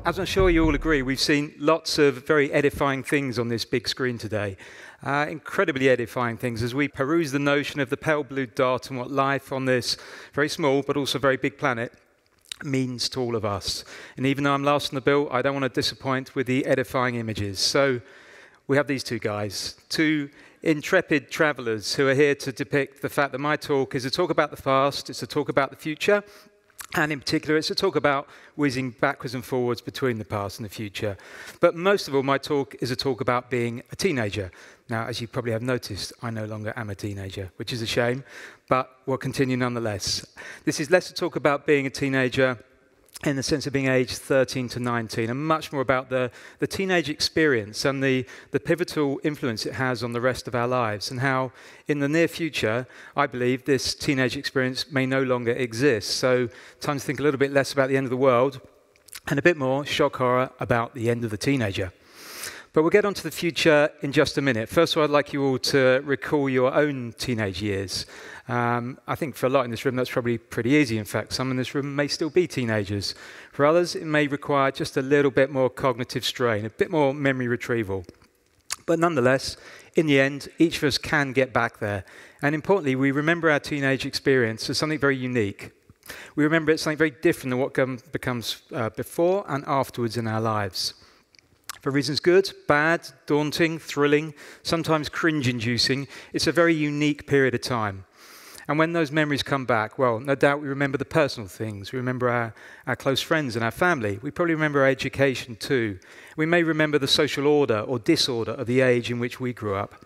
As I'm sure you all agree, we've seen lots of very edifying things on this big screen today. Incredibly edifying things as we peruse the notion of the pale blue dot and what life on this very small but also very big planet means to all of us. And even though I'm last on the bill, I don't want to disappoint with the edifying images. So we have these two guys, two intrepid travelers who are here to depict the fact that my talk is a talk about the past, it's a talk about the future, and in particular, it's a talk about whizzing backwards and forwards between the past and the future. But most of all, my talk is a talk about being a teenager. Now, as you probably have noticed, I no longer am a teenager, which is a shame, but we'll continue nonetheless. This is less a talk about being a teenager in the sense of being aged 13 to 19, and much more about the teenage experience and the pivotal influence it has on the rest of our lives, and how in the near future, I believe this teenage experience may no longer exist. So time to think a little bit less about the end of the world and a bit more shock horror about the end of the teenager. But we'll get on to the future in just a minute. First of all, I'd like you all to recall your own teenage years. I think for a lot in this room, that's probably pretty easy. In fact, some in this room may still be teenagers. For others, it may require just a little bit more cognitive strain, a bit more memory retrieval. But nonetheless, in the end, each of us can get back there. And importantly, we remember our teenage experience as something very unique. We remember it something very different than what becomes before and afterwards in our lives. For reasons good, bad, daunting, thrilling, sometimes cringe-inducing, it's a very unique period of time. And when those memories come back, well, no doubt we remember the personal things. We remember our close friends and our family. We probably remember our education too. We may remember the social order or disorder of the age in which we grew up.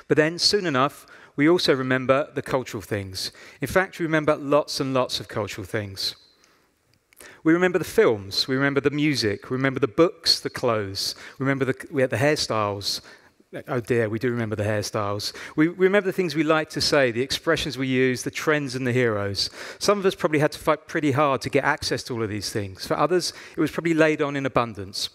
But then, soon enough, we also remember the cultural things. In fact, we remember lots and lots of cultural things. We remember the films, we remember the music, we remember the books, the clothes, we had the hairstyles. Oh dear, we do remember the hairstyles. We remember the things we like to say, the expressions we use, the trends and the heroes. Some of us probably had to fight pretty hard to get access to all of these things. For others, it was probably laid on in abundance.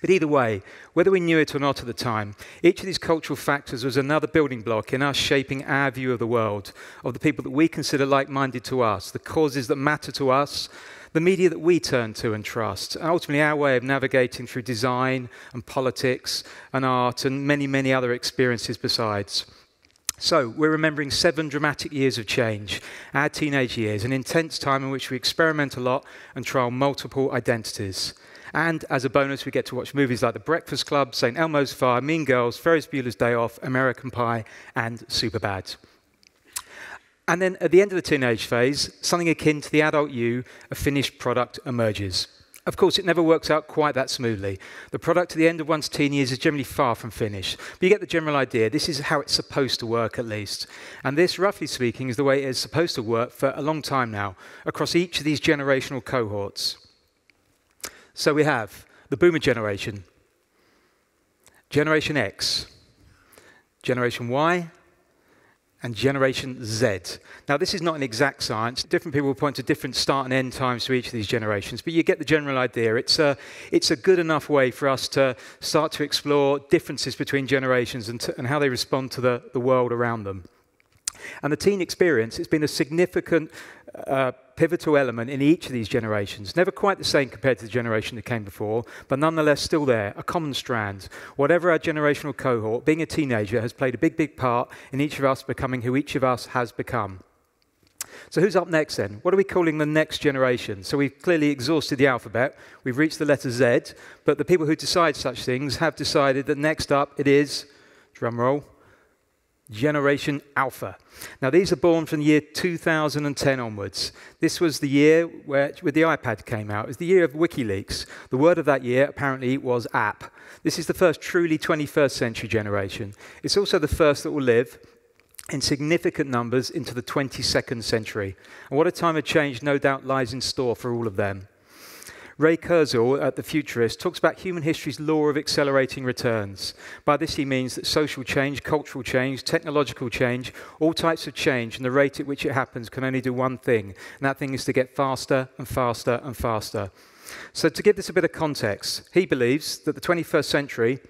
But either way, whether we knew it or not at the time, each of these cultural factors was another building block in us shaping our view of the world, of the people that we consider like-minded to us, the causes that matter to us, the media that we turn to and trust, and ultimately our way of navigating through design and politics and art and many, many other experiences besides. So we're remembering 7 dramatic years of change, our teenage years, an intense time in which we experiment a lot and trial multiple identities. And as a bonus, we get to watch movies like The Breakfast Club, St. Elmo's Fire, Mean Girls, Ferris Bueller's Day Off, American Pie, and Superbad. And then at the end of the teenage phase, something akin to the adult you, a finished product emerges. Of course, it never works out quite that smoothly. The product at the end of one's teen years is generally far from finished. But you get the general idea. This is how it's supposed to work, at least. And this, roughly speaking, is the way it is supposed to work for a long time now, across each of these generational cohorts. So we have the boomer generation, Generation X, Generation Y, and Generation Z. Now, this is not an exact science. Different people will point to different start and end times to each of these generations, but you get the general idea. It's a good enough way for us to start to explore differences between generations and how they respond to the world around them. And the teen experience has been a significant pivotal element in each of these generations. Never quite the same compared to the generation that came before, but nonetheless still there, a common strand. Whatever our generational cohort, being a teenager has played a big, big part in each of us becoming who each of us has become. So who's up next then? What are we calling the next generation? So we've clearly exhausted the alphabet. We've reached the letter Z, but the people who decide such things have decided that next up it is, drum roll, Generation Alpha. Now, these are born from the year 2010 onwards. This was the year where the iPad came out. It was the year of WikiLeaks. The word of that year, apparently, was app. This is the first truly 21st century generation. It's also the first that will live in significant numbers into the 22nd century. And what a time of change no doubt lies in store for all of them. Ray Kurzweil, the futurist, talks about human history's law of accelerating returns. By this he means that social change, cultural change, technological change, all types of change and the rate at which it happens can only do one thing, and that thing is to get faster and faster and faster. So to give this a bit of context, he believes that the 21st century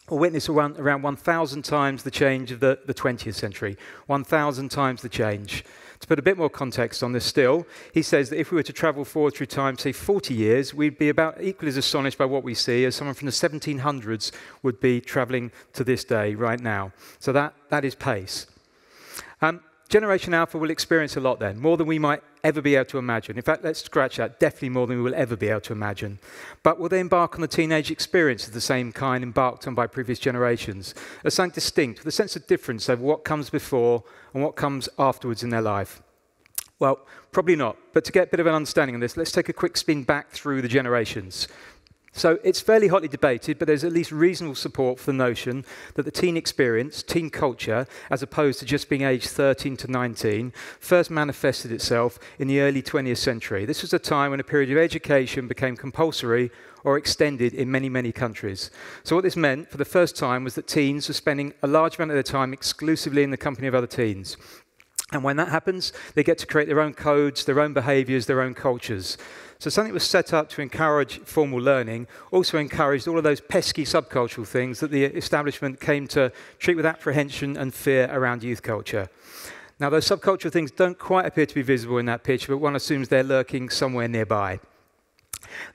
or witness around 1,000 times the change of the 20th century. 1,000 times the change. To put a bit more context on this still, he says that if we were to travel forward through time, say 40 years, we'd be about equally as astonished by what we see as someone from the 1700s would be traveling to this day right now. So that is pace. Generation Alpha will experience a lot then, more than we might ever be able to imagine. In fact, let's scratch that, definitely more than we will ever be able to imagine. But will they embark on the teenage experience of the same kind embarked on by previous generations? As something distinct, with a sense of difference over what comes before and what comes afterwards in their life? Well, probably not. But to get a bit of an understanding of this, let's take a quick spin back through the generations. So it's fairly hotly debated, but there's at least reasonable support for the notion that the teen experience, teen culture, as opposed to just being aged 13 to 19, first manifested itself in the early 20th century. This was a time when a period of education became compulsory or extended in many, many countries. So what this meant for the first time was that teens were spending a large amount of their time exclusively in the company of other teens. And when that happens, they get to create their own codes, their own behaviors, their own cultures. So something that was set up to encourage formal learning also encouraged all of those pesky subcultural things that the establishment came to treat with apprehension and fear around youth culture. Now, those subcultural things don't quite appear to be visible in that picture, but one assumes they're lurking somewhere nearby.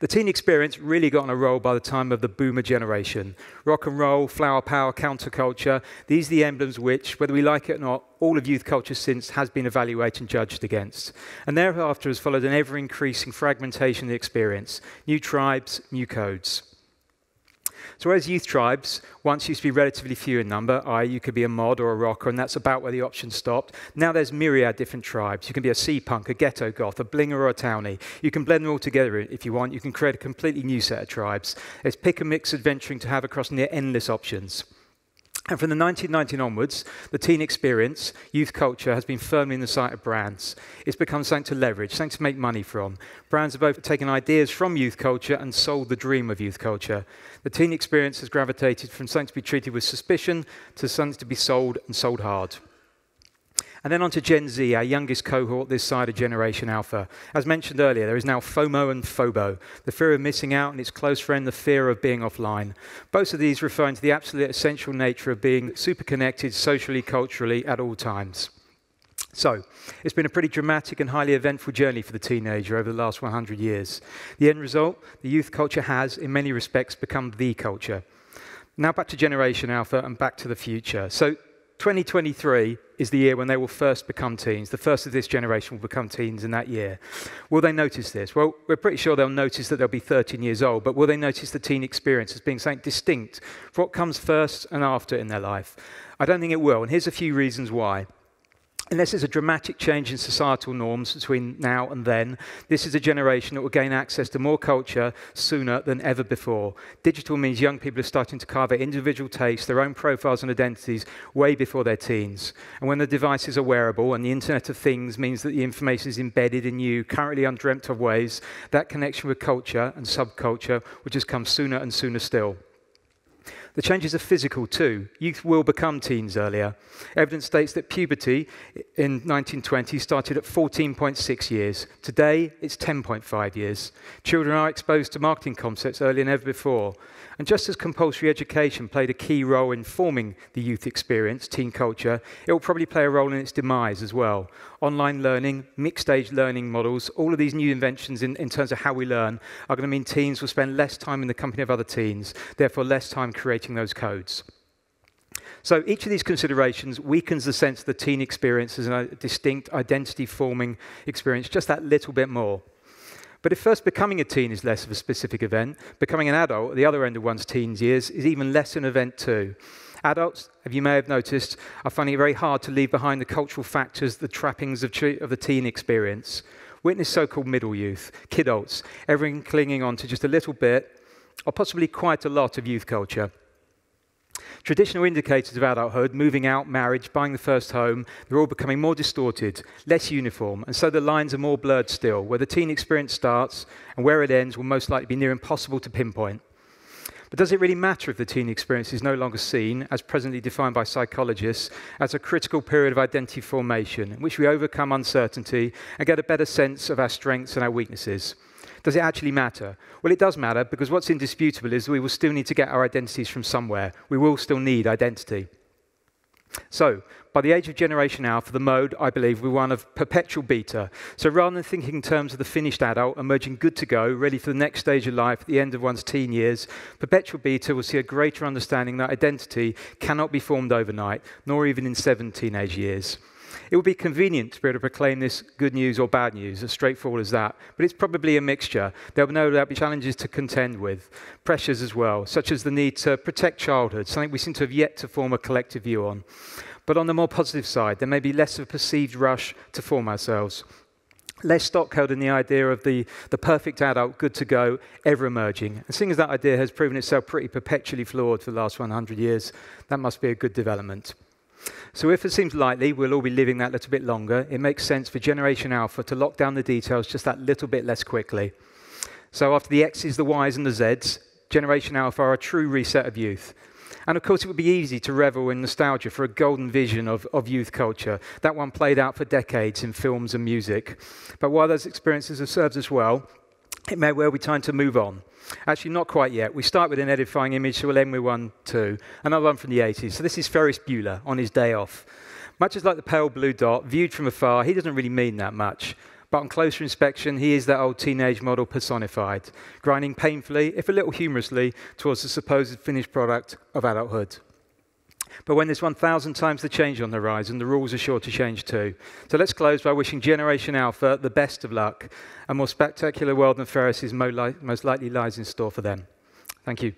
The teen experience really got on a roll by the time of the boomer generation. Rock and roll, flower power, counterculture, these are the emblems which, whether we like it or not, all of youth culture since has been evaluated and judged against. And thereafter has followed an ever-increasing fragmentation of the experience. New tribes, new codes. So whereas youth tribes once used to be relatively few in number, i.e. you could be a mod or a rocker, and that's about where the options stopped, now there's myriad different tribes. You can be a sea punk, a ghetto goth, a blinger or a townie. You can blend them all together if you want. You can create a completely new set of tribes. It's pick and mix adventuring to have across near endless options. And from the 1990s onwards, the teen experience, youth culture, has been firmly in the sight of brands. It's become something to leverage, something to make money from. Brands have both taken ideas from youth culture and sold the dream of youth culture. The teen experience has gravitated from something to be treated with suspicion to something to be sold and sold hard. And then on to Gen Z, our youngest cohort this side of Generation Alpha. As mentioned earlier, there is now FOMO and FOBO, the fear of missing out, and its close friend, the fear of being offline. Both of these referring to the absolute essential nature of being super connected socially, culturally, at all times. So, it's been a pretty dramatic and highly eventful journey for the teenager over the last 100 years. The end result, the youth culture has, in many respects, become the culture. Now back to Generation Alpha and back to the future. So, 2023 is the year when they will first become teens. The first of this generation will become teens in that year. Will they notice this? Well, we're pretty sure they'll notice that they'll be 13 years old, but will they notice the teen experience as being something distinct for what comes first and after in their life? I don't think it will, and here's a few reasons why. Unless there's a dramatic change in societal norms between now and then, this is a generation that will gain access to more culture sooner than ever before. Digital means young people are starting to carve out individual tastes, their own profiles and identities way before their teens. And when the devices are wearable and the Internet of Things means that the information is embedded in new, currently undreamt of ways, that connection with culture and subculture will just come sooner and sooner still. The changes are physical too. Youth will become teens earlier. Evidence states that puberty in 1920 started at 14.6 years. Today, it's 10.5 years. Children are exposed to marketing concepts earlier than ever before. And just as compulsory education played a key role in forming the youth experience, teen culture, it will probably play a role in its demise as well. Online learning, mixed-age learning models, all of these new inventions in terms of how we learn are going to mean teens will spend less time in the company of other teens, therefore less time creating those codes. So each of these considerations weakens the sense of the teen experience as a distinct identity-forming experience just that little bit more. But if first becoming a teen is less of a specific event, becoming an adult at the other end of one's teens years is even less an event too. Adults, as you may have noticed, are finding it very hard to leave behind the cultural factors, the trappings of the teen experience. Witness so-called middle youth, kidults, everyone clinging on to just a little bit, or possibly quite a lot of youth culture. Traditional indicators of adulthood, moving out, marriage, buying the first home, they're all becoming more distorted, less uniform, and so the lines are more blurred still. Where the teen experience starts and where it ends will most likely be near impossible to pinpoint. But does it really matter if the teen experience is no longer seen, as presently defined by psychologists, as a critical period of identity formation in which we overcome uncertainty and get a better sense of our strengths and our weaknesses? Does it actually matter? Well, it does matter, because what's indisputable is we will still need to get our identities from somewhere. We will still need identity. So, by the age of Generation Alpha, the mode, I believe, we're one of perpetual beta. So rather than thinking in terms of the finished adult emerging good to go, ready for the next stage of life at the end of one's teen years, perpetual beta will see a greater understanding that identity cannot be formed overnight, nor even in 7 teenage years. It would be convenient to be able to proclaim this good news or bad news, as straightforward as that, but it's probably a mixture. There will no doubt be challenges to contend with, pressures as well, such as the need to protect childhood, something we seem to have yet to form a collective view on. But on the more positive side, there may be less of a perceived rush to form ourselves. Less stock held in the idea of the perfect adult, good to go, ever emerging. And seeing as that idea has proven itself pretty perpetually flawed for the last 100 years, that must be a good development. So if it seems likely we'll all be living that little bit longer, it makes sense for Generation Alpha to lock down the details just that little bit less quickly. So after the X's, the Y's, and the Z's, Generation Alpha are a true reset of youth. And of course, it would be easy to revel in nostalgia for a golden vision of youth culture, that one played out for decades in films and music. But while those experiences have served us well, it may well be time to move on. Actually, not quite yet. We start with an edifying image, so we'll end with one too. Another one from the 80s. So this is Ferris Bueller on his day off. Much as like the pale blue dot, viewed from afar, he doesn't really mean that much. But on closer inspection, he is that old teenage model personified, grinding painfully, if a little humorously, towards the supposed finished product of adulthood. But when there's 1,000 times the change on the horizon, the rules are sure to change too. So let's close by wishing Generation Alpha the best of luck. A more spectacular world than Ferris's most likely lies in store for them. Thank you.